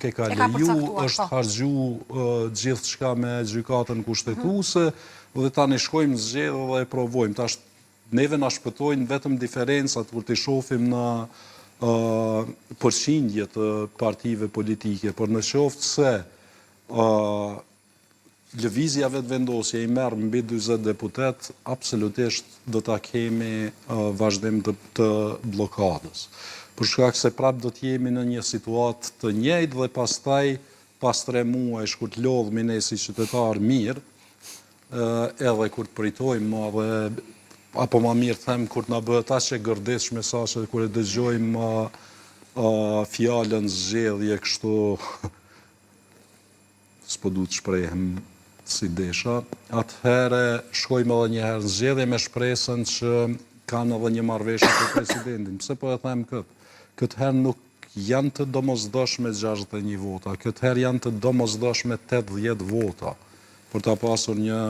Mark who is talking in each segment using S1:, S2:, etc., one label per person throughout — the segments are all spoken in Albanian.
S1: ke ka leju, është hargju gjithë çka me gjykatën kushtetuese dhe tani shkojmë zgjedhje dhe e provojmë. Tash neve na shpëtojnë vetëm diferencat kur t'i shohim në përqindje të partive politike, por në qoftë se lëvizja vetëvendosje i merr mbi 40 deputet, absolutisht do ta kemi vazhdim të blokadës. Për shkak se prapë do të jemi në një situatë të njëjtë dhe pastaj pas 3 muajsh kur të lodhemi ne si qytetar mirë, edhe kur të pritojmë edhe apo më mirë them kur të na bëhet aq e gërditshme saqë kur e dëgjojmë fjalën zgjedhje kështu s'po du të shprehem si desha, atëherë shkojmë edhe një herë në zgjedhje me shpresën që kanë edhe një marrëveshje me presidentin. Pse po e them këtë? Këtë herë nuk janë të domosdoshme 61 vota, këtë herë janë të domosdoshme 80 vota për ta pasur një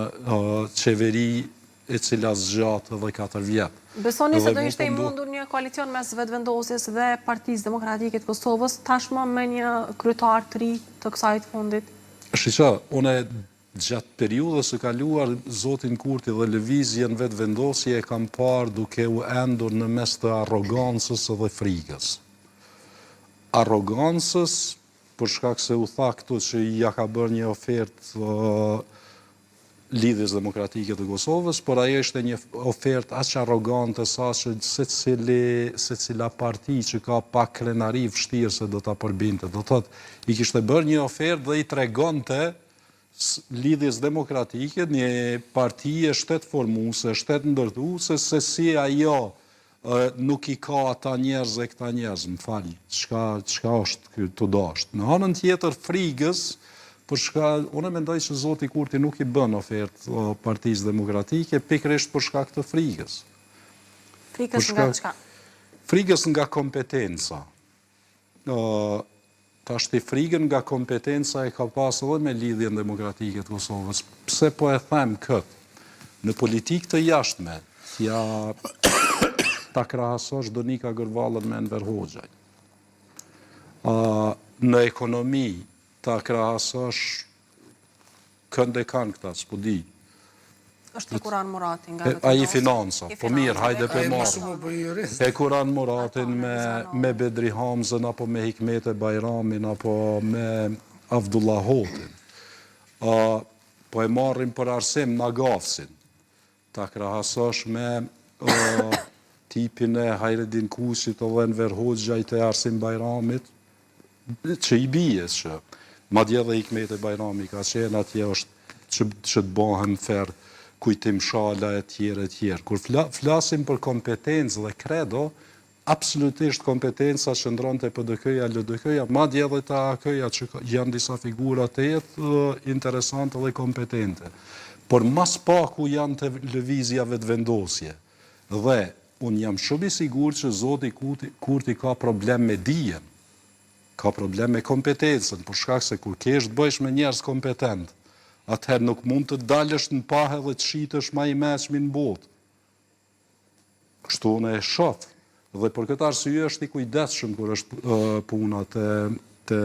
S1: qeveri e cila zgjat edhe 4 vjet.
S2: Besoni se do ishte i mundur një koalicion mes vetëvendosjes dhe Partisë Demokratike të Kosovës, tashmë me një kryetar të ri të kësaj të fundit?
S1: Shiqa, une gjatë periudhës së kaluar, zotin Kurti dhe lëvizjen vetëvendosje e kam parë duke u endur në mes të arrogancës dhe frikës. Arrogancës, për shkak se u tha këtu që ja ka bërë një ofertë Lidhjes Demokratike të Kosovës, por ajo ishte një ofertë aq arrogante saqë secila parti që ka pak krenari vështirë se do ta përbinte. Do thotë, i kishte bërë një ofertë dhe i tregonte Lidhjes Demokratike, një parti e shtetformuese, shtetndërtuese, se si ajo nuk i ka ata njerëz e këta njerëz, më fali, çka është ky të dashur. Në anën tjetër frikës, unë mendoj që zoti Kurti nuk i bën ofertë Partisë Demokratike pikërisht për shkak të frikës.
S2: Frikës nga çka?
S1: Frikës nga kompetenca. Tash frikën nga kompetenca e ka pas edhe me Lidhjen Demokratike të Kosovës. Pse po e them këtë? Në politikë të jashtme, ta krahasosh Donika Gërvallën me Enver Hoxhaj. Në ekonomi, ta krahasosh kënde kanë këta, s'po di.
S2: Është e Kuran Murati nga
S1: ai financa, po mirë, hajde për marrë. E Kuran Muratin me Bedri Hamzën, apo me Hikmete Bajramin, apo me Avdullah Hotin. Po e marrim për arsim Nagafsin. Ta krahasosh me tipin e Hajredin Kushit ose Enver Hoxhajt e Arsim Bajramit, që i bie që madje edhe Hikmete Bajrami ka qenë atje është që të bëhen fer kujtim shala e tjerë e tjerë. Kur flasim për kompetencë dhe kredo, absolutisht kompetenca që ndron të PDK-ja, LDK-ja, madje edhe të AK-ja që janë disa figura të jetë interesante dhe kompetente. Por mas paku janë të lëvizja vetëvendosje. Dhe unë jam shumë i sigurt që zoti Kurti ka problem me dijen, ka problem me kompetencën, për shkak se kur kesh të bëjsh me njerëz kompetent, atëherë nuk mund të dalësh në pahë dhe të shitësh më i mëshmi në botë. Kështu unë e shoh. Dhe për këtë arsye është i kujdesshëm kur është puna te